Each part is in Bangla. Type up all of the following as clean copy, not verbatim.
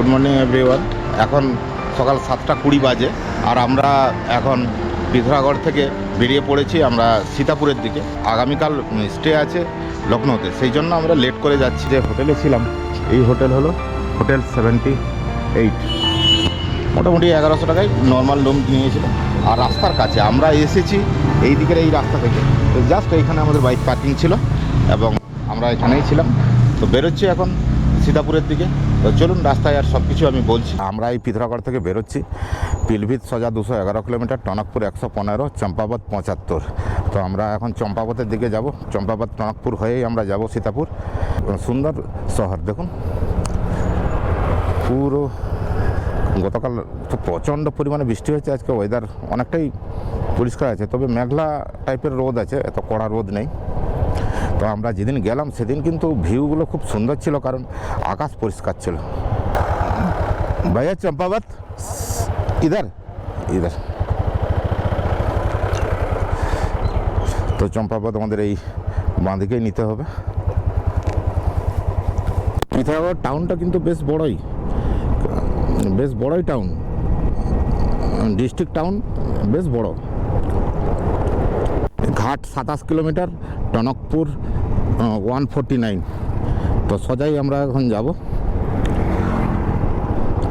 Good morning everyone. এখন সকাল 7:20 বাজে আর আমরা এখন পিথরাগড় থেকে বেরিয়ে পড়েছি আমরা সীতাপুরের দিকে। আগামীকাল স্টে আছে লখনৌতে, সেই জন্য আমরা লেট করে যাচ্ছি। যে হোটেলে ছিলাম, এই হোটেল হলো হোটেল 78, মোটামুটি 1100 টাকায় নর্মাল রুম নিয়েছিলাম। আর রাস্তার কাছে আমরা এসেছি এই দিকের এই রাস্তা থেকে, তো জাস্ট এইখানে আমাদের বাইক পার্কিং ছিল এবং আমরা এখানেই ছিলাম। তো বেরোচ্ছি এখন সীতাপুরের দিকে। তো চলুন রাস্তায় আর সব কিছু আমি বলছি। আমরা এই পিথরাগড় থেকে বেরোচ্ছি। পিলভিত সোজা 211 কিলোমিটার, টনকপুর 115, চম্পাবত 75। তো আমরা এখন চম্পাবতের দিকে যাব। চম্পাবত টনকপুর হয়েই আমরা যাব সীতাপুর। সুন্দর শহর দেখুন, পুরো গতকাল তো প্রচণ্ড পরিমাণে বৃষ্টি হয়েছে, আজকে ওয়েদার অনেকটাই পরিষ্কার আছে, তবে মেঘলা টাইপের রোদ আছে, এত কড়া রোদ নেই। তো আমরা যেদিন গেলাম সেদিন কিন্তু ভিউগুলো খুব সুন্দর ছিল, কারণ আকাশ পরিষ্কার ছিল। ভাইয়া চম্পাবত ইধার ইধার। তো চম্পাবত আমাদের এই বাঁদিকেই নিতে হবে। পিথরাগড় টাউনটা কিন্তু বেশ বড়ই টাউন, ডিস্ট্রিক্ট টাউন বেশ বড়। ঘাট 27 কিলোমিটার, টনকপুর 149। তো সোজাই আমরা এখন যাব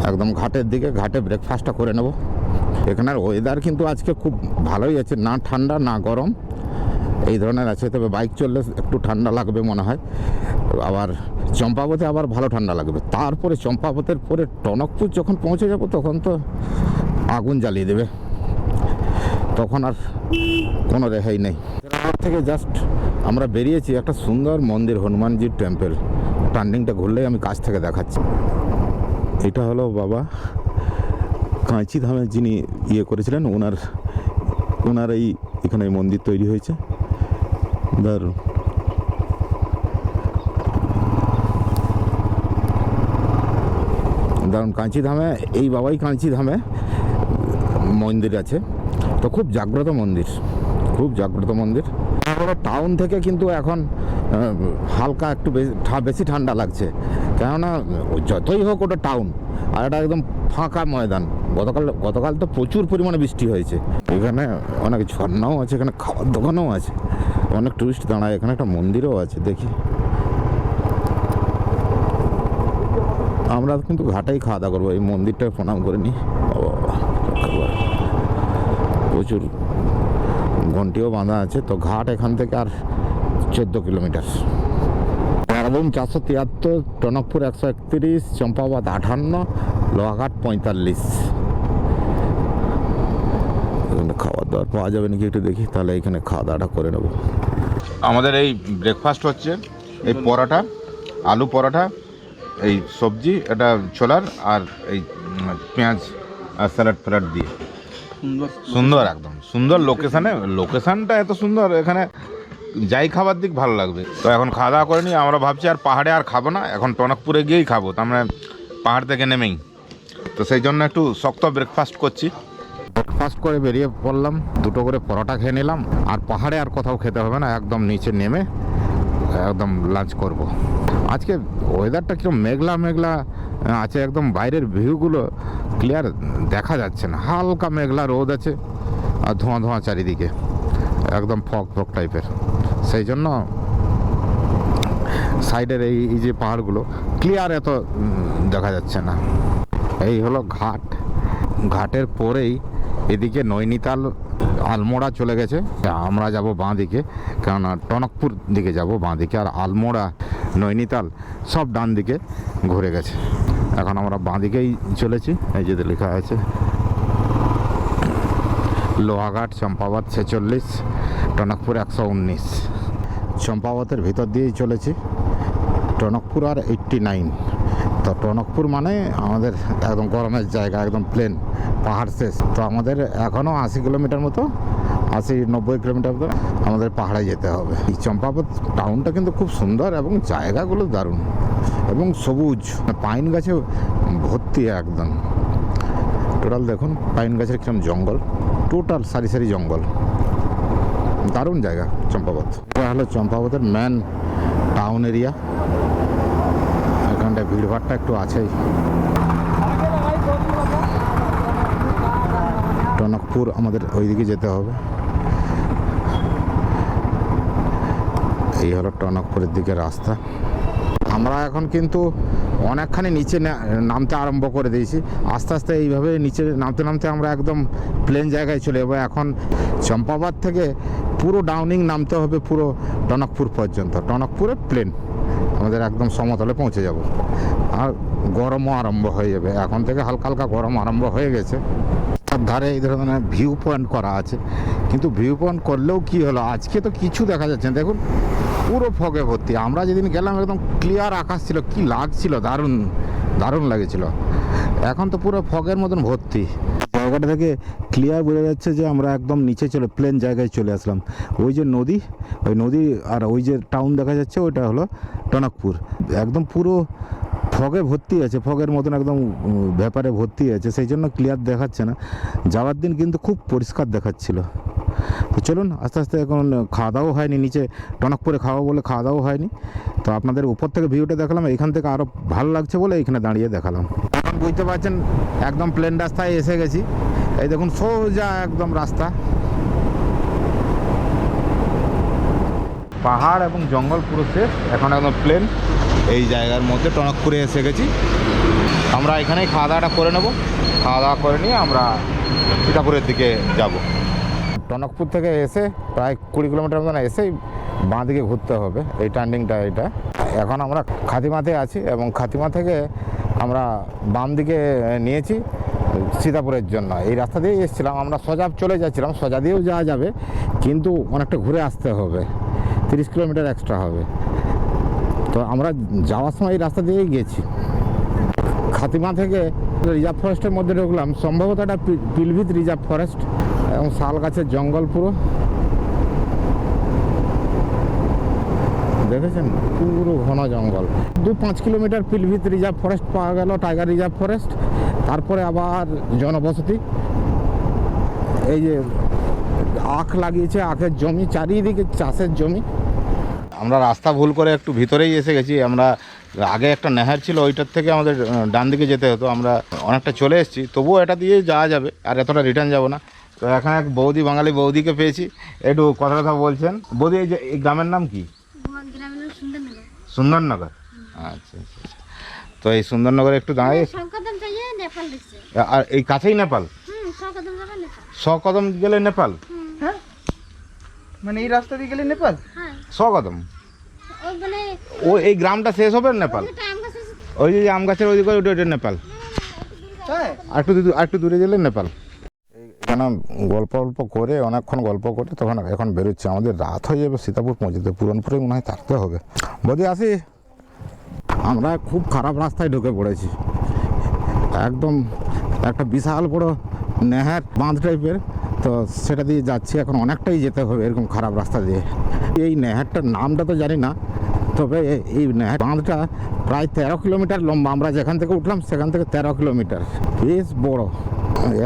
একদম ঘাটের দিকে। ঘাটে ব্রেকফাস্টটা করে নেব। এখানের ওয়েদার কিন্তু আজকে খুব ভালোই আছে, না ঠান্ডা না গরম, এই ধরনের আছে। তবে বাইক চললে একটু ঠান্ডা লাগবে মনে হয়। আবার চম্পাবতে আবার ভালো ঠান্ডা লাগবে। তারপরে চম্পাবতের পরে টনকপুর যখন পৌঁছে যাব তখন তো আগুন জ্বালিয়ে দেবে, তখন আর কোনো রেহাই নেই। থেকে জাস্ট আমরা বেরিয়েছি, একটা সুন্দর মন্দির, হনুমানজির টেম্পল। টার্নিংটা ঘুরলেই আমি কাছ থেকে দেখাচ্ছি। এটা হলো বাবা কাঁচি ধামে যিনি করেছিলেন, ওনার এখানে মন্দির তৈরি হয়েছে। দারুণ। কাঁচি ধামে এই বাবাই কাঁচি ধামে মন্দির আছে। তো খুব জাগ্রত মন্দির, খুব জাগ্রত মন্দির। টাউন থেকে কিন্তু এখন হালকা একটু বেশি ঠান্ডা লাগছে, কেননা যতই হোক ওটা টাউন, আর এটা একদম ফাঁকা ময়দান। গতকাল তো প্রচুর পরিমাণে বৃষ্টি হয়েছে। এখানে অনেক ঝর্ণাও আছে, এখানে খাবার দোকানও আছে, অনেক টুরিস্ট দাঁড়ায়। এখানে একটা মন্দিরও আছে, দেখি। আমরা কিন্তু ঘাটেই খাওয়া দাওয়া করবো, এই মন্দিরটায় প্রণাম করে নিই। প্রচুর ঘন্টিও বাঁধা আছে। তো ঘাট এখান থেকে আর 14 কিলোমিটার। দেরাদুন 473, টনকপুর 131, চম্পাবত 58, লোহাঘাট 45। এখানে খাওয়া দাওয়া পাওয়া যাবে নাকি একটু দেখি, তাহলে এখানে খাওয়া দাওয়াটা করে নেব। আমাদের এই ব্রেকফাস্ট হচ্ছে এই পরোটা, আলু পরোটা, এই সবজি, এটা ছোলার, আর এই পেঁয়াজ আর স্যালাড ফ্যালাড দিয়ে। সুন্দর, একদম সুন্দর লোকেশানটা এত সুন্দর, এখানে যাই খাবার দিক ভালো লাগবে। তো এখন খাওয়া দাওয়া করে নিই। আমরা ভাবছি আর পাহাড়ে আর খাবো না, এখন টনকপুরে গিয়েই খাবো। তার মানে পাহাড় থেকে নেমেই, তো সেই জন্য একটু শক্ত ব্রেকফাস্ট করছি। ব্রেকফাস্ট করে বেরিয়ে পড়লাম, 2টো করে পরোটা খেয়ে নিলাম। আর পাহাড়ে আর কোথাও খেতে হবে না, একদম নিচে নেমে একদম লাঞ্চ করব। আজকে ওয়েদারটা কিরকম মেঘলা মেঘলা আছে, একদম বাইরের ভিউগুলো ক্লিয়ার দেখা যাচ্ছে না, হালকা মেঘলা রোদ আছে আর ধোঁয়া ধোঁয়া চারিদিকে, একদম ফগ টাইপের। সেই জন্য সাইডের এই যে পাহাড়গুলো ক্লিয়ার এত দেখা যাচ্ছে না। এই হলো ঘাট। ঘাটের পরেই এদিকে নৈনিতাল, আলমোড়া চলে গেছে। আমরা যাব বাঁ দিকে, কেননা টনকপুর দিকে যাব বাঁ দিকে, আর আলমোড়া, নৈনিতাল সব ডান দিকে ঘুরে গেছে। এখন আমরা বাঁ দিকেই চলেছি। এই যে লেখা আছে লোহাঘাট, চম্পাবত 46, টনকপুর 119। চম্পাবতের ভিতর দিয়েই চলেছি। টনকপুর আর 89। তো টনকপুর মানে আমাদের একদম গরমের জায়গা, একদম প্লেন, পাহাড় শেষ। তো আমাদের এখনও 80 কিলোমিটার মতো, 80-90 কিলোমিটার মতো আমাদের পাহাড়ে যেতে হবে। এই চম্পাবত টাউনটা কিন্তু খুব সুন্দর এবং জায়গাগুলো দারুণ এবং সবুজ, পাইন গাছে ভর্তি একদম। টোটাল দেখুন পাইন গাছের কিরকম জঙ্গল, টোটাল সারি সারি জঙ্গল, দারুণ জায়গা চম্পাবত। এটা হলো চম্পাবতের মেন টাউন এরিয়া। এখানটায় ভিড়ভাড়টা একটু আছেই। টনকপুর আমাদের ওইদিকে যেতে হবে। এই হলো টনকপুরের দিকে রাস্তা। আমরা এখন কিন্তু অনেকখানি নিচে নামতে আরম্ভ করে দিয়েছি। আস্তে আস্তে এইভাবে নিচে নামতে নামতে আমরা একদম প্লেন জায়গায় চলে যাবো। এখন চম্পাবাদ থেকে পুরো ডাউনিং নামতে হবে পুরো টনকপুর পর্যন্ত। টনকপুরে প্লেন আমাদের একদম সমতলে পৌঁছে যাব। আর গরমও আরম্ভ হয়ে যাবে, এখন থেকে হালকা হালকা গরম আরম্ভ হয়ে গেছে। তার ধারে এই ধরনের ভিউ পয়েন্ট করা আছে, কিন্তু ভিউ পয়েন্ট করলেও কি হলো, আজকে তো কিছু দেখা যাচ্ছে না। দেখুন পুরো ফগে ভর্তি। আমরা যেদিন গেলাম একদম ক্লিয়ার আকাশ ছিল, কি লাগছিল, দারুণ দারুণ লাগেছিল। এখন তো পুরো ফগের মতন ভর্তি। জায়গাটা থেকে ক্লিয়ার বোঝা যাচ্ছে যে আমরা একদম নিচে চলে প্লেন জায়গায় চলে আসলাম। ওই যে নদী, ওই নদী আর ওই যে টাউন দেখা যাচ্ছে ওইটা হলো টনকপুর। একদম পুরো ফগে ভর্তি আছে, ফগের মতন একদম ব্যাপারে ভর্তি আছে, সেই জন্য ক্লিয়ার দেখাচ্ছে না। যাওয়ার দিন কিন্তু খুব পরিষ্কার দেখাচ্ছিল। তো চলুন আস্তে আস্তে, এখন খাওয়া দাওয়াও হয়নি নিচে টনকপুরে, খাওয়া বলে খাওয়া দাওয়াও হয়নি। তো আপনাদের উপর থেকে ভিউটা দেখালাম, এখান থেকে আরও ভালো লাগছে বলে এখানে দাঁড়িয়ে দেখালাম। এখন বুঝতে পারছেন একদম প্লেন রাস্তায় এসে গেছি। এই দেখুন সোজা একদম রাস্তা, পাহাড় এবং জঙ্গল পুরো শেষ। এখন একদম প্লেন। এই জায়গার মধ্যে টনকপুরে এসে গেছি। আমরা এখানেই খাওয়া দাওয়াটা করে নেব। খাওয়া দাওয়া করে নিয়ে আমরা সীতাপুরের দিকে যাব। টনকপুর থেকে এসে প্রায় 20 কিলোমিটার মতন এসেই বাঁ দিকে ঘুরতে হবে, এই টার্নিংটা এটা। এখন আমরা খাতিমাতে আছি এবং খাতিমা থেকে আমরা বাম দিকে নিয়েছি সীতাপুরের জন্য। এই রাস্তা দিয়েই এসেছিলাম, আমরা সোজা চলে যাচ্ছিলাম, সোজা দিয়েও যাওয়া যাবে কিন্তু অনেকটা ঘুরে আসতে হবে, 30 কিলোমিটার এক্সট্রা হবে। তো আমরা যাওয়ার সময় এই রাস্তা দিয়েই গেছি। খাতিমা থেকে রিজার্ভ ফরেস্টের মধ্যে ঢুকলাম, সম্ভবত এটা পিলভিত রিজার্ভ ফরেস্ট এবং শাল গাছের জঙ্গল পুরো দেখেছেন, পুরো ঘন জঙ্গল। 2-5 কিলোমিটার পিলভিত রিজার্ভ ফরেস্ট পাওয়া গেল, টাইগার রিজার্ভ ফরেস্ট। তারপরে আবার জনবসতি, এই যে আখ লাগিয়েছে, আখের জমি, চারিদিকে চাষের জমি। আমরা রাস্তা ভুল করে একটু ভিতরেই এসে গেছি। আমরা আগে একটা নেহার ছিল, ওইটার থেকে আমাদের ডান দিকে যেতে হতো। আমরা অনেকটা চলে এসেছি, তবুও এটা দিয়ে যাওয়া যাবে, আর এতটা রিটার্ন যাব না। তো এখানে এক বৌদি, বাঙালি বৌদিকে পেয়েছি, একটু কথা কথা বলছেন। বৌদি, এই যে এই গ্রামের নাম কি? সুন্দরনগর। আচ্ছা আচ্ছা। তো এই সুন্দরনগরে একটু দাঁড়িয়ে, আর এই কাছেই নেপাল, 100 কদম গেলে নেপাল। হ্যাঁ, মানে এই রাস্তা দিয়ে গেলে নেপাল 100 কদম, ও এই গ্রামটা শেষ হবে নেপাল। ওই যে আম গাছের ওইদিকে ওইটা নেপাল। আর একটু দূরে গেলে নেপাল। এখানে গল্প করে অনেকক্ষণ গল্প করে তখন এখন বেরোচ্ছে। আমাদের রাত হয়ে যাবে সীতাপুর পৌঁছতে, পুরনপুরে মনে হয় থাকতে হবে। বদি আসি, আমরা খুব খারাপ রাস্তায় ঢুকে পড়েছি। একদম একটা বিশাল বড় নেহার বাঁধ টাইপের, তো সেটা দিয়ে যাচ্ছি। এখন অনেকটাই যেতে হবে এরকম খারাপ রাস্তা দিয়ে। এই নেহারটার নামটা তো জানি না, তবে এই নেহার বাঁধটা প্রায় 13 কিলোমিটার লম্বা। আমরা যেখান থেকে উঠলাম সেখান থেকে 13 কিলোমিটার, বেশ বড়।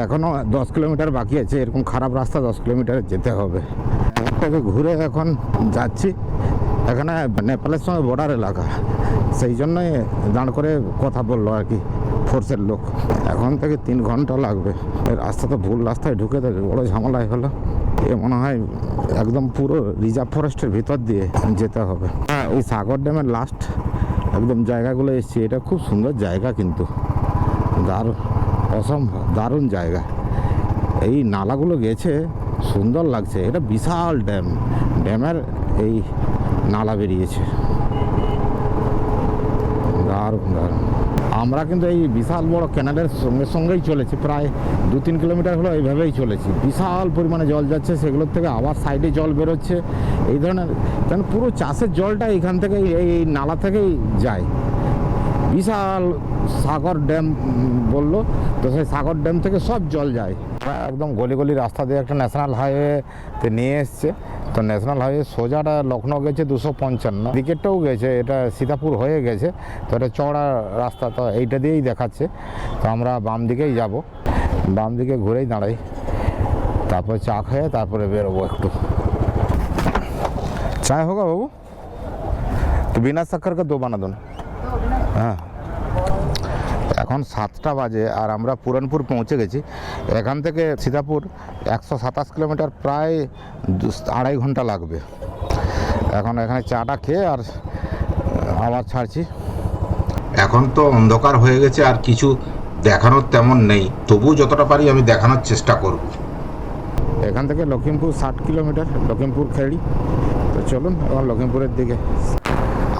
এখনও 10 কিলোমিটার বাকি আছে। এরকম খারাপ রাস্তা 10 কিলোমিটার যেতে হবে। একটাকে ঘুরে এখন যাচ্ছি। এখানে নেপালের সঙ্গে বর্ডার এলাকা, সেই জন্যই দাঁড় করে কথা বললো আর কি ফোর্সের লোক। এখন থেকে 3 ঘন্টা লাগবে। রাস্তা তো ভুল রাস্তায় ঢুকে তো বড় ঝামেলাই হলো। এ মনে হয় একদম পুরো রিজার্ভ ফরেস্টের ভিতর দিয়ে যেতে হবে। হ্যাঁ, ওই সাগর ড্যামের লাস্ট একদম জায়গাগুলো এসেছি। এটা খুব সুন্দর জায়গা, কিন্তু অসম্ভব দারুণ জায়গা। এই নালাগুলো গেছে, সুন্দর লাগছে। এটা বিশাল ড্যাম, ড্যামের এই নালা বেরিয়েছে, দারুণ দারুণ। আমরা কিন্তু এই বিশাল বড় ক্যানালের সঙ্গেই চলেছি, প্রায় 2-3 কিলোমিটার হলো এইভাবেই চলেছি। বিশাল পরিমাণে জল যাচ্ছে, সেগুলোর থেকে আবার সাইডে জল বেরোচ্ছে। এই ধরনের, কারণ পুরো চাষের জলটা এখান থেকে এই নালা থেকেই যায়। বিশাল সাগর ড্যাম বললো, তো সেই সাগর ড্যাম থেকে সব জল যায়। একদম গলি গলি রাস্তা দিয়ে একটা ন্যাশনাল হাইওয়েতে নিয়ে এসছে। তো ন্যাশনাল হাইওয়ে সোজাটা লখনৌ গেছে 255, দিকেরটাও গেছে, এটা সীতাপুর হয়ে গেছে। তো এটা চওড়া রাস্তা, তো এইটা দিয়েই দেখাচ্ছে। তো আমরা বাম দিকেই যাব, বাম দিকে ঘুরেই দাঁড়াই, তারপরে চা খেয়ে তারপরে বেরোবো একটু। চায় হোক বাবু, তো বিনা शक्कर का 2 বানা दो। হ্যাঁ, এখন 7টা বাজে আর আমরা পুরনপুর পৌঁছে গেছি। এখান থেকে সীতাপুর 127 কিলোমিটার, প্রায় 2.5 ঘন্টা লাগবে। এখন এখানে চাটা খেয়ে আর আবার ছাড়ছি। এখন তো অন্ধকার হয়ে গেছে, আর কিছু দেখানোর তেমন নেই, তবু যতটা পারি আমি দেখানোর চেষ্টা করব। এখান থেকে লখিমপুর 60 কিলোমিটার, লখিমপুর খেড়ি। তো চলুন এখন লখিমপুরের দিকে।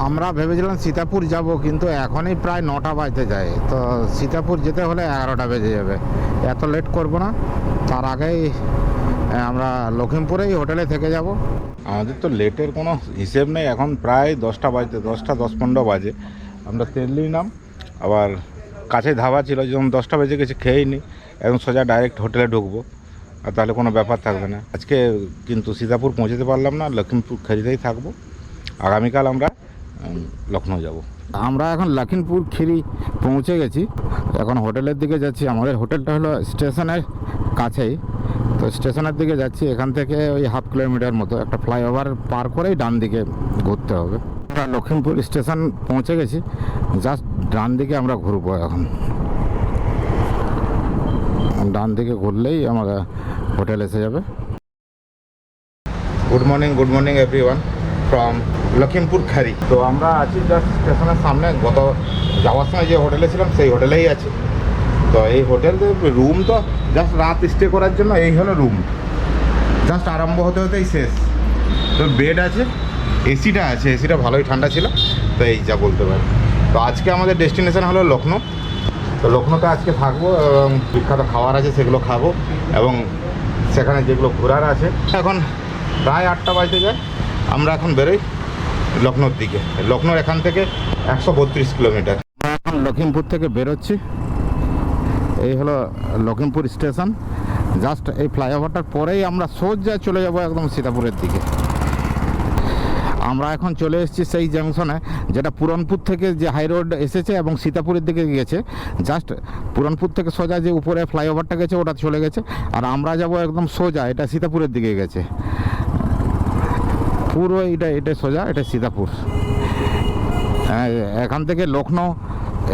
আমরা ভেবেছিলাম সীতাপুর যাব, কিন্তু এখনই প্রায় 9টা বাজতে যায়। তো সীতাপুর যেতে হলে 11টা বেজে যাবে। এত লেট করব না, তার আগেই আমরা লখিমপুরেই হোটেলে থেকে যাব। আমাদের তো লেটের কোনো হিসেব নেই, এখন প্রায় 10টা বাজতে, 10টা 10-15 বাজে। আমরা তেল নিলাম, আবার কাছে ধাবা ছিল, যেমন 10টা বেজে গেছে, খেয়েই নি, একদম সোজা ডাইরেক্ট হোটেলে ঢুকবো, আর তাহলে কোনো ব্যাপার থাকবে না। আজকে কিন্তু সীতাপুর পৌঁছতে পারলাম না, লখিমপুর খেরিতেই থাকবো। আগামীকাল আমরা লখনৌ যাব। আমরা এখন লখিমপুর খেরি পৌঁছে গেছি, এখন হোটেলের দিকে যাচ্ছি। আমাদের হোটেলটা হলো স্টেশনের কাছেই, তো স্টেশনের দিকে যাচ্ছি। এখান থেকে ওই 1/2 কিলোমিটার মতো, একটা ফ্লাইওভার পার করেই ডান দিকে ঘুরতে হবে। আমরা লখিমপুর স্টেশন পৌঁছে গেছি, জাস্ট ডান দিকে আমরা ঘুরবো। এখন ডান দিকে ঘুরলেই আমরা হোটেল এসে যাবে। Good morning everyone from Lakhimpur খেরি। তো আমরা আছি জাস্ট স্টেশনের সামনে। গত যাওয়ার সময় যে হোটেলে ছিলাম সেই হোটেলেই আছি। তো এই হোটেল রুম তো জাস্ট রাত স্টে করার জন্য, এই হলো রুম। জাস্ট আরম্ভ হতে হতেই শেষ। তো বেড আছে, এসিটা আছে, এসিটা ভালোই ঠান্ডা ছিল, তো এই যা বলতে পারি। তো আজকে আমাদের ডেস্টিনেশন হলো লখনৌ। তো লখনৌতে আজকে থাকবো, এবং বিখ্যাত খাবার আছে সেগুলো খাবো, এবং সেখানে যেগুলো ঘোরার আছে। এখন প্রায় 8টা বাজতে যায়, আমরা এখন বেরোই লখনৌর দিকে। লখনৌ এখান থেকে 132 কিলোমিটার। আমরা এখন লখিমপুর থেকে বেরোচ্ছি। এই হলো লখিমপুর স্টেশন। জাস্ট এই ফ্লাইওভারটার পরেই আমরা সোজা চলে যাব একদম সীতাপুরের দিকে। আমরা এখন চলে এসেছি সেই জাংশনে, যেটা পুরনপুর থেকে যে হাই রোড এসেছে এবং সীতাপুরের দিকে গেছে। জাস্ট পুরনপুর থেকে সোজা যে উপরে ফ্লাইওভারটা গেছে ওটা চলে গেছে, আর আমরা যাব একদম সোজা, এটা সীতাপুরের দিকে গেছে পুরো। এটা সোজা, এটা সীতাপুর। এখান থেকে লখনৌ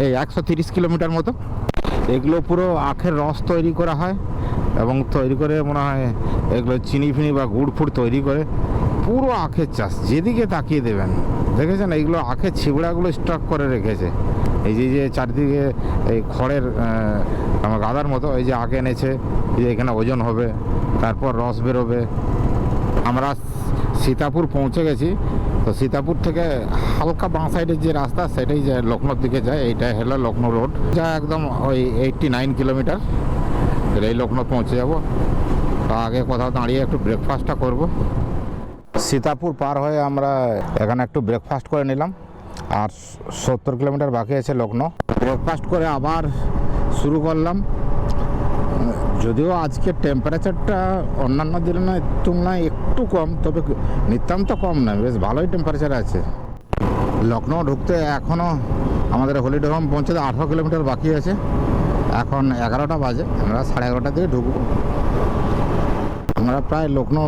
এই 130 কিলোমিটার মতো। এগুলো পুরো আখের রস তৈরি করা হয়, এবং তৈরি করে মনে হয় এগুলো চিনি ফিনি বা গুড় ফুড় তৈরি করে। পুরো আখের চাষ, যেদিকে তাকিয়ে দেবেন। দেখেছেন এইগুলো আখের ছিবড়াগুলো স্টক করে রেখেছে। এই যে চারিদিকে এই খড়ের গাদার মতো, এই যে আখ এনেছে, এই যে এখানে ওজন হবে, তারপর রস বেরোবে। আমরা সীতাপুর পৌঁছে গেছি। তো সীতাপুর থেকে হালকা বাঁ সাইডের যে রাস্তা, সেটাই যে লখনৌর দিকে যায়। এইটাই হলো লখনৌ রোড, যা একদম ওই 89 কিলোমিটার। এই লখনৌ পৌঁছে যাব। তো আগে কোথাও দাঁড়িয়ে একটু ব্রেকফাস্টটা করব। সীতাপুর পার হয়ে আমরা এখানে একটু ব্রেকফাস্ট করে নিলাম, আর 70 কিলোমিটার বাকি আছে লখনৌ। ব্রেকফাস্ট করে আবার শুরু করলাম। যদিও আজকে টেম্পারেচারটা অন্যান্য দিনের তুলনায় একটু কম, তবে নিতান্ত কম নয়, বেশ ভালোই টেম্পারেচার আছে। লখনৌ ঢুকতে এখনও আমাদের হলিডে হোম পৌঁছতে 18 কিলোমিটার বাকি আছে। এখন 11টা বাজে, আমরা 11:30 দিকে ঢুকবো। আমরা প্রায় লখনৌ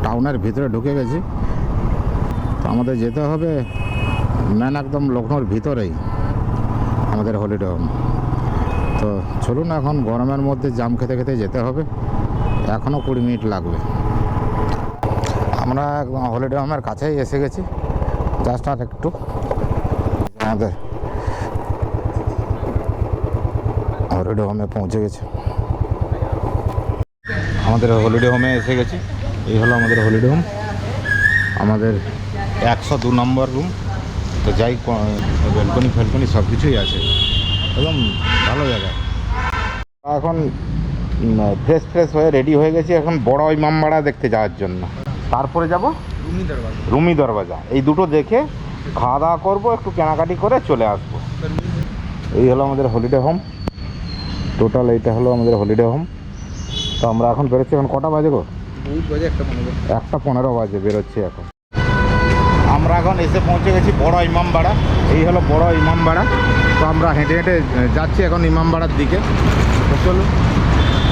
টাউনের ভিতরে ঢুকে গেছি। তো আমাদের যেতে হবে মেন একদম লখনৌর ভিতরেই আমাদের হলিডে হোম। তো চলুন, এখন গরমের মধ্যে জাম খেতে খেতে যেতে হবে। এখনও 20 মিনিট লাগবে। আমরা একদম হলিডে হোমের কাছেই এসে গেছি, জাস্ট আর একটু। আমাদের হলিডে হোমে পৌঁছে গেছি। আমাদের হলিডে হোমে এসে গেছি। এই হলো আমাদের হলিডে হোম, আমাদের 102 নম্বর রুম। তো যাই, ব্যালকনি ফ্যালকনি সব কিছুই আছে, একদম ভালো জায়গা। এখন ফ্রেশ হয়ে রেডি হয়ে গেছি এখন বড় ইমামবাড়া দেখতে যাওয়ার জন্য। তারপরে যাব রুমি দরওয়াজা। এই দুটো দেখে খাওয়া দাওয়া করবো, একটু কেনাকাটি করে চলে আসবো। এই হলো আমাদের হলিডে হোম। টোটাল এইটা হলো আমাদের হলিডে হোম। তো আমরা এখন বেরোচ্ছি। এখন কটা বাজে গো? 1:15 বাজে বেরোচ্ছি এখন। আমরা এখন এসে পৌঁছে গেছি বড় ইমামবাড়া। এই হলো বড় ইমামবাড়া। তো আমরা হেঁটে হেঁটে যাচ্ছি এখন ইমামবাড়ার দিকে। তো চলো।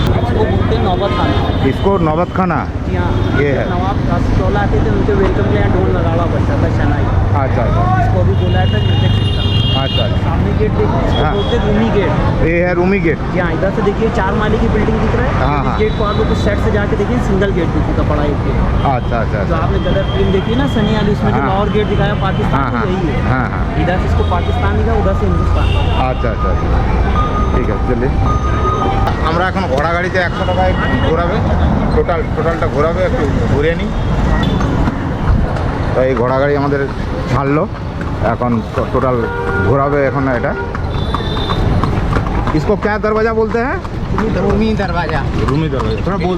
इसको बोलते हैं नौबत खाना। इसको नौबत खाना यहाँ ये है। नवाब राष्ट्रपति आते थे, उनके वेलकम के लिए ढोल नगाड़ा बजता था, शहनाई। अच्छा अच्छा। इसको भी बोला था म्यूजिक सिस्टम। अच्छा अच्छा सामने गेट देखिए, इसको हाँ। बोलते हैं रूमी गेट। ये है रूमी गेट। यहाँ इधर से देखिए 4 माले की बिल्डिंग दिख रहा हाँ, है। हाँ। इस गेट को आगे कुछ साइड से जाके देखिए सिंगल गेट दिखेगा, बड़ा एक गेट। अच्छा अच्छा जो अच्छा आपने कलर फिल्म देखी है ना सनी वाली, उसमें जो हाँ। लाहौर गेट दिखाया पाकिस्तान हाँ में, हाँ यही है। हाँ हाँ इधर से इसको पाकिस्तान दिखा, उधर से हिंदुस्तान। আচ্ছা আচ্ছা আচ্ছা ঠিক আছে চলে আমরা এখন ঘোড়া গাড়িতে 100 টাকায় ঘোরাবে টোটালটা ঘোরাবে একটু ঘুরে নিই তো এই ঘোড়া গাড়ি আমাদের ছাড়লো এখন টোটাল ঘোরাবে এখন এটা इसको क्या दरवाजा बोलते हैं रूमी दरवाजा। रूमी दरवाजा थोड़ा बोल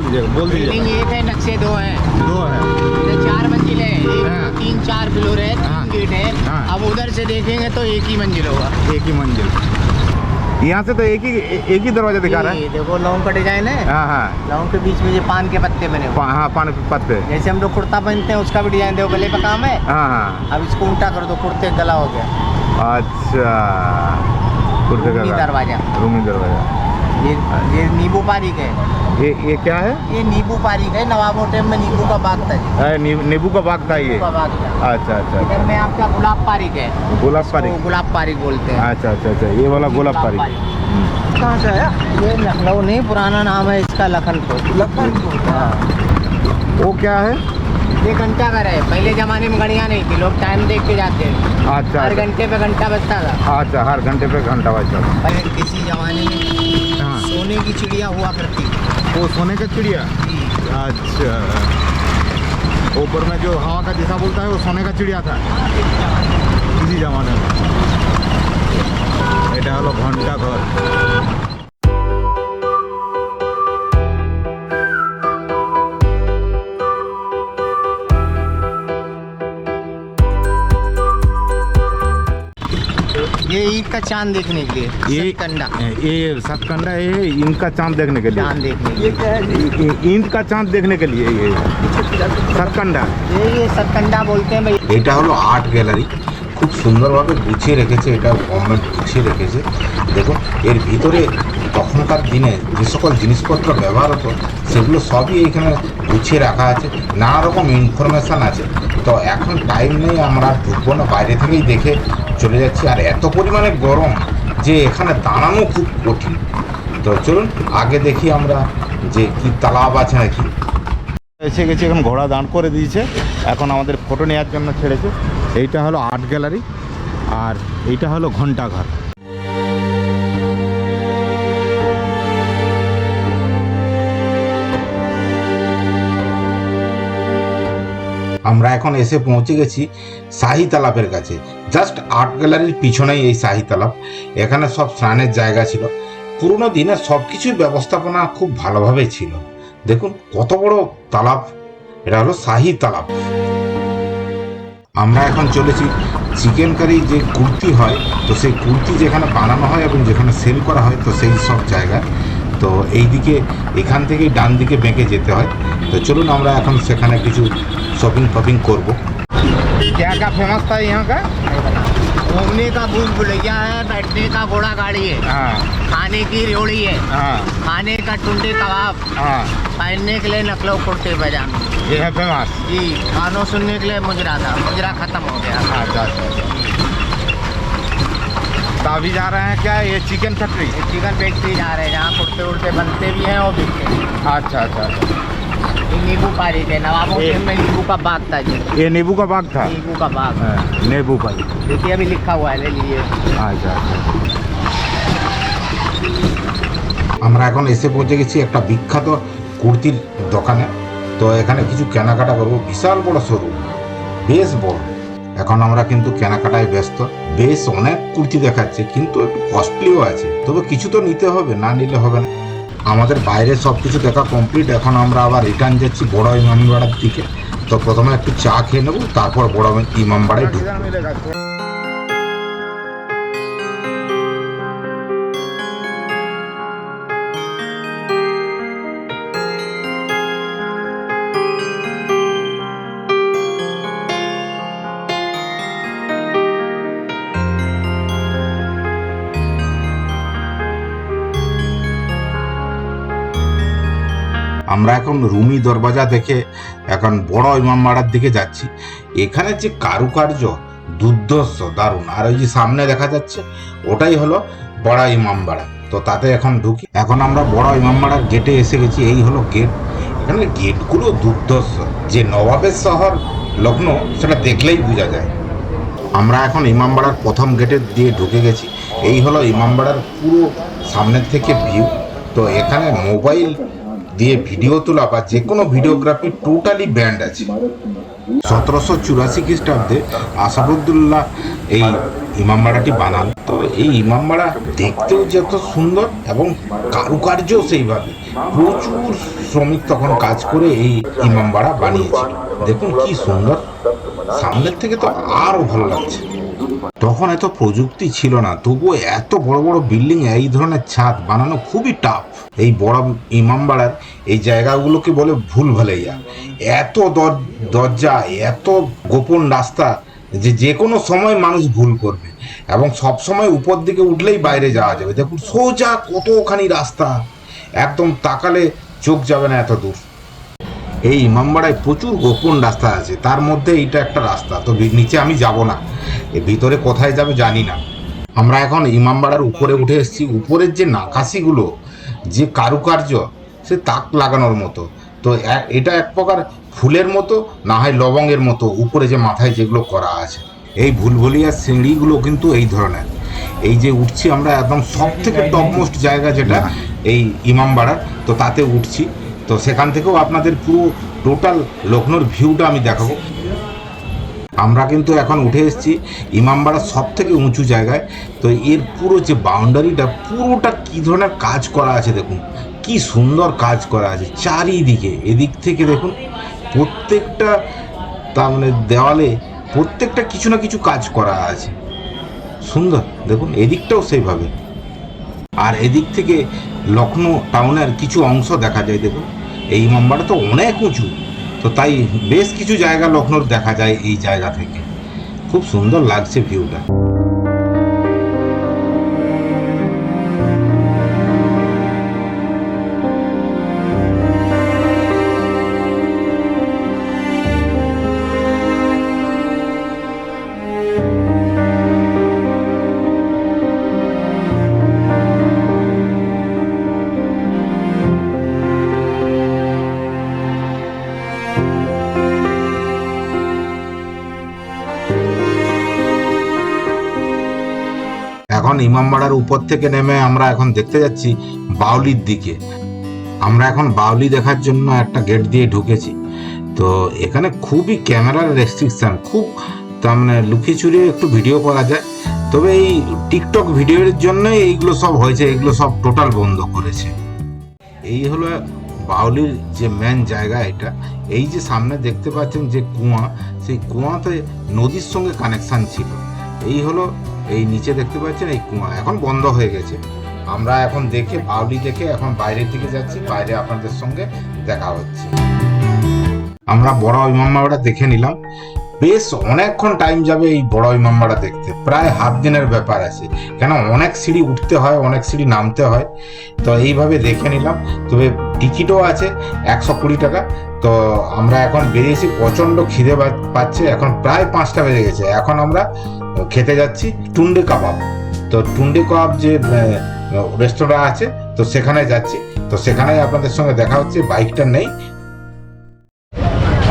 बिल्डिंग दीजिए एक है, नक्शे दो हैं। दो है ये 4 मंजिल है, हाँ। 3-4 फ्लोर है, हाँ। 3 गेट है। हाँ। अब उधर से देखेंगे तो एक ही मंजिल होगा। एक ही मंजिल यहाँ से तो एक ही दरवाजा दिखा रहा है ये देखो लौंग का डिजाइन है, हाँ हाँ लौंग के बीच में ये पान के पत्ते बने हुए। हाँ पान के पत्ते जैसे हम लोग कुर्ता पहनते हैं उसका भी डिजाइन देखो, गले पे काम है। हाँ हाँ अब इसको उल्टा कर दो, कुर्ते का गला हो गया। अच्छा कुर्ते रूमी का दरवाजा। रूमी दरवाजा ये नींबू पारिक है। ये क्या है ये नींबू पारिक है, नवाबों टाइम में नींबू का बाग था जी। नींबू का बाग था ये नींबू का बाग था। अच्छा अच्छा इधर अच्छा में आपका गुलाब पारिक है, गुलाब पारी वो गुलाब पारिक बोलते हैं। अच्छा अच्छा अच्छा ये वाला गुलाब पारी कहाँ से आया? ये लखनऊ नहीं, पुराना नाम है इसका लखनपुर। लखनपुर। हाँ। वो क्या है ये घंटा घर है, पहले जमाने में घड़ियाँ नहीं थी, लोग टाइम देख के जाते हैं। अच्छा हर घंटे पे घंटा बजता था। अच्छा हर घंटे पे घंटा बजता था पहले किसी जमाने में हाँ सोने की चिड़िया हुआ करती थी। वो सोने का चिड़िया अच्छा ऊपर में जो हवा का जैसा बोलता है वो सोने का चिड़िया था किसी जमाने में এটা হলো ঘন্টা ঘর ये ईद का चांद देखने के लिए, ये कंडा ये सतकंडा ये इनका चांद देखने के लिए चांद देखने के लिए। ईंट का चांद देखने के लिए ये सतकंडा ये सतकंडा बोलते हैं भाई। এটা হলো আর্ট গ্যালারি খুব সুন্দরভাবে গুছিয়ে রেখেছে এটা গভর্নমেন্ট গুছিয়ে রেখেছে দেখুন এর ভিতরে তখনকার দিনে যে সকল জিনিসপত্র ব্যবহার হতো সেগুলো সবই এইখানে গুছিয়ে রাখা আছে নানা রকম ইনফরমেশান আছে তো এখন টাইম নেই আমরা ঢুকবো না বাইরে থেকেই দেখে চলে যাচ্ছি আর এত পরিমাণে গরম যে এখানে দাঁড়ানো খুব কঠিন তো চলুন আগে দেখি আমরা যে কি তালাব আছে নাকি এসে গেছি এখন ঘোড়া দাঁড় করে দিয়েছে এখন আমাদের ফটো নেওয়ার জন্য ছেড়েছে এইটা হলো আর্ট গ্যালারি আর এইটা হলো ঘন্টাঘর আমরা এখন এসে পৌঁছে গেছি শাহী তালাবের কাছে জাস্ট আর্ট গ্যালারির পিছনেই এই শাহী তালাব এখানে সব স্নানের জায়গা ছিল পুরনো দিনের সব কিছুই ব্যবস্থাপনা খুব ভালোভাবে ছিল দেখুন কত বড় তালাব এটা হলো শাহী তালাব আমরা এখন চলেছি চিকেন কারি যে কুর্তি হয় তো সেই কুর্তি যেখানে বানানো হয় এবং যেখানে সেল করা হয় তো সেই সব জায়গা তো এইদিকে এখান থেকেই ডান দিকে বেঁকে যেতে হয় তো চলুন আমরা এখন সেখানে কিছু শপিং করবো क्या क्या फेमस था यहाँ का घूमने का भूल भुलैया है, बैठने का घोड़ा गाड़ी है, हाँ खाने की रेवड़ी है, हाँ खाने का टुंडे कबाब, हाँ पहनने के लिए नकलो कुर्ते पजामे। ये है फेमस जी, गानों सुनने के लिए मुजरा था, मुजरा खत्म हो गया। अच्छा अच्छा तो अभी जा रहे हैं क्या ये चिकन फैक्ट्री ये चिकन फैक्ट्री जा रहे हैं जहाँ कुर्ते उर्ते बनते भी हैं और बिकते हैं। अच्छा अच्छा अच्छा ये नींबू पारी थे, नवाबों ये- टाइम में नींबू का बाग था जी, ये नींबू का बाग था नींबू का बाग। हाँ, नींबू का देखिए अभी लिखा हुआ है, ले लीजिए। अच्छा अच्छा আমরা এখন এসে পৌঁছে গেছি একটা বিখ্যাত কুর্তির দোকানে তো এখানে কিছু কেনাকাটা করবো বিশাল বড় শোরুম বেশ বড় এখন আমরা কিন্তু কেনাকাটায় ব্যস্ত বেশ অনেক কুর্তি দেখাচ্ছে কিন্তু একটু কস্টলিও আছে তবে কিছু তো নিতে হবে না নিলে হবে না আমাদের বাইরে সব কিছু দেখা কমপ্লিট এখন আমরা আবার রিটার্ন যাচ্ছি বড় ইমামবাড়ার দিকে তো প্রথমে একটু চা খেয়ে নেবো তারপর বড় ইমামবাড়ায় ঢুকবো আমরা এখন রুমি দরবাজা দেখে এখন বড় ইমামবাড়ার দিকে যাচ্ছি এখানে যে কারুকার্য দুর্ধর্ষ, দারুণ। আর ওই যে সামনে দেখা যাচ্ছে ওটাই হলো বড় ইমামবাড়া। তো তাতে এখন ঢুকি। এখন আমরা বড় ইমামবাড়ার গেটে এসে গেছি। এই হলো গেট। এখানে গেটগুলো দুর্ধর্ষ, যে নবাবের শহর লখনৌ সেটা দেখলেই বোঝা যায়। আমরা এখন ইমামবাড়ার প্রথম গেটে দিয়ে ঢুকে গেছি। এই হলো ইমামবাড়ার পুরো সামনের থেকে ভিউ। তো এখানে মোবাইল দিয়ে ভিডিও তোলা বা যে কোনো ভিডিওগ্রাফি টোটালি ব্যান্ড আছে। 1784 খ্রিস্টাব্দে আসাদুদ্দৌলা এই ইমামবাড়াটি বানান। তো এই ইমামবাড়া দেখতেও যত সুন্দর এবং কারুকার্য সেইভাবে, প্রচুর শ্রমিক তখন কাজ করে এই ইমামবাড়া বানিয়েছিল। দেখুন কি সুন্দর, সামনের থেকে তো আরও ভালো লাগছে। তখন এত প্রযুক্তি ছিল না, তবুও এত বড় বড় বিল্ডিং, এই ধরনের ছাদ বানানো খুবই টাফ। এই বড় ইমামবাড়ার এই জায়গাগুলোকে বলে ভুল ভালাইয়া। এত দরজা, এত গোপন রাস্তা যে কোনো সময় মানুষ ভুল করবে, এবং সব সময় উপর দিকে উঠলেই বাইরে যাওয়া যাবে। দেখুন সোজা কতখানি রাস্তা, একদম তাকালে চোখ যাবে না এত দূর। এই ইমামবাড়ায় প্রচুর গোপন রাস্তা আছে, তার মধ্যে এইটা একটা রাস্তা। তো নিচে আমি যাব না, এর ভিতরে কোথায় যাবে জানি না। আমরা এখন ইমামবাড়ার উপরে উঠে এসেছি। উপরের যে নাকাশিগুলো, যে কারুকার্য, সে তাক লাগানোর মতো। তো এটা এক প্রকার ফুলের মতো, না হয় লবঙ্গের মতো, উপরে যে মাথায় যেগুলো করা আছে। এই ভুলভুলিয়ার সিঁড়িগুলো কিন্তু এই ধরনের। এই যে উঠছি আমরা একদম সব থেকে টপমোস্ট জায়গা যেটা এই ইমামবাড়ার, তো তাতে উঠছি। তো সেখান থেকেও আপনাদের পুরো টোটাল লখনৌর ভিউটা আমি দেখাবো। আমরা কিন্তু এখন উঠে এসেছি ইমামবাড়ার সব থেকে উঁচু জায়গায়। তো এর পুরো যে বাউন্ডারিটা, পুরোটা কী ধরনের কাজ করা আছে দেখুন, কি সুন্দর কাজ করা আছে চারিদিকে। এদিক থেকে দেখুন প্রত্যেকটা, তার মানে দেওয়ালে প্রত্যেকটা কিছু না কিছু কাজ করা আছে, সুন্দর। দেখুন এদিকটাও সেইভাবে। আর এদিক থেকে লখনৌ টাউনের কিছু অংশ দেখা যায়। দেখুন এই ইমামবাড়া তো অনেক উঁচু, তো তাই বেশ কিছু জায়গা লখনৌর দেখা যায় এই জায়গা থেকে। খুব সুন্দর লাগছে ভিউটা। এখন ইমামবাড়ার উপর থেকে নেমে আমরা এখন দেখতে যাচ্ছি বাউলির দিকে। আমরা এখন বাউলি দেখার জন্য একটা গেট দিয়ে ঢুকেছি। তো এখানে খুবই ক্যামেরার রেস্ট্রিকশন, খুব তার মানে লুকিয়ে চুরিয়ে একটু ভিডিও করা যায়। তবে এই টিকটক ভিডিওর জন্য এইগুলো সব হয়েছে, এগুলো সব টোটাল বন্ধ করেছে। এই হলো বাউলির যে মেন জায়গা এটা। এই যে সামনে দেখতে পাচ্ছেন যে কুয়া, সেই কুয়াতে নদীর সঙ্গে কানেকশান ছিল। এই হলো এই নিচে দেখতে পাচ্ছেন এই কুয়া, এখন বন্ধ হয়ে গেছে। আমরা এখন দেখে বাউলি দেখে এখন বাইরের দিকে যাচ্ছি, বাইরে আপনাদের সঙ্গে দেখা হচ্ছে। আমরা বড় ইমামবাড়া দেখে নিলাম। বেশ অনেকক্ষণ টাইম যাবে এই বড় ইমামবাড়া দেখতে, প্রায় হাফ দিনের ব্যাপার আছে, কেন অনেক সিঁড়ি উঠতে হয়, অনেক সিঁড়ি নামতে হয়। তো এইভাবে দেখে নিলাম। তবে টিকিটও আছে 120 টাকা। তো আমরা এখন বেরিয়েছি, প্রচণ্ড খিদে পাচ্ছে, এখন প্রায় 5টা বেজে গেছে। এখন আমরা খেতে যাচ্ছি টুন্ডে কাবাব। তো টুন্ডে কাবাব যে রেস্তোরাঁ আছে, তো সেখানে যাচ্ছি। তো সেখানে আপনাদের সঙ্গে দেখা হচ্ছে, বাইকটা নেই।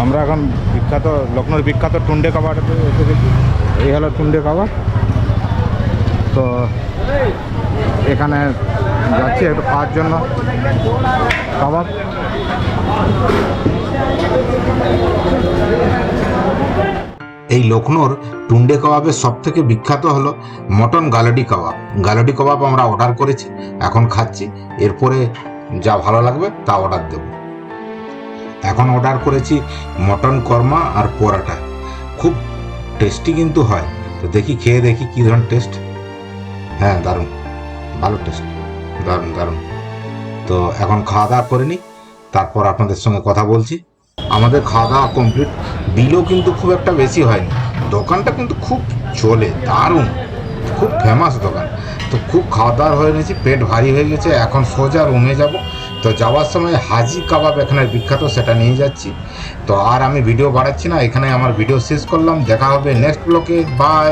আমরা এখন বিখ্যাত লখনৌর বিখ্যাত টুন্ডে কাবাবটাতে এসে গেছি। এই হলো টুন্ডে কাবাব। তো এখানে যাচ্ছি একটু খাওয়ার জন্য কাবাব। এই লখনৌর টুন্ডে কাবাবের সব থেকে বিখ্যাত হলো মটন গালাডি কাবাব। গালাডি কাবাব আমরা অর্ডার করেছি, এখন খাচ্ছি। এরপরে যা ভালো লাগবে তা অর্ডার দেব। এখন অর্ডার করেছি মটন কর্মা আর পরোটা, খুব টেস্টি কিন্তু হয়। তো দেখি খেয়ে দেখি কী ধরনের টেস্ট। হ্যাঁ দারুণ, ভালো টেস্ট, দারুণ দারুণ। তো এখন খাওয়া দাওয়া করে নিই, তারপর আপনাদের সঙ্গে কথা বলছি। আমাদের খাওয়া দাওয়া কমপ্লিট। বিলও কিন্তু খুব একটা বেশি হয়নি। দোকানটা কিন্তু খুব চলে, দারুণ, খুব ফেমাস দোকান। তো খুব খাওয়া দাওয়া হয়ে নিয়েছি, পেট ভারী হয়ে গেছে। এখন সোজা রুমে যাব, তো যাওয়ার সময় হাজি কাবাব এখানে বিখ্যাত, সেটা নিয়ে যাচ্ছি। তো আর আমি ভিডিও বাড়াচ্ছি না, এখানে আমার ভিডিও শেষ করলাম। দেখা হবে নেক্সট ব্লগে, বাই।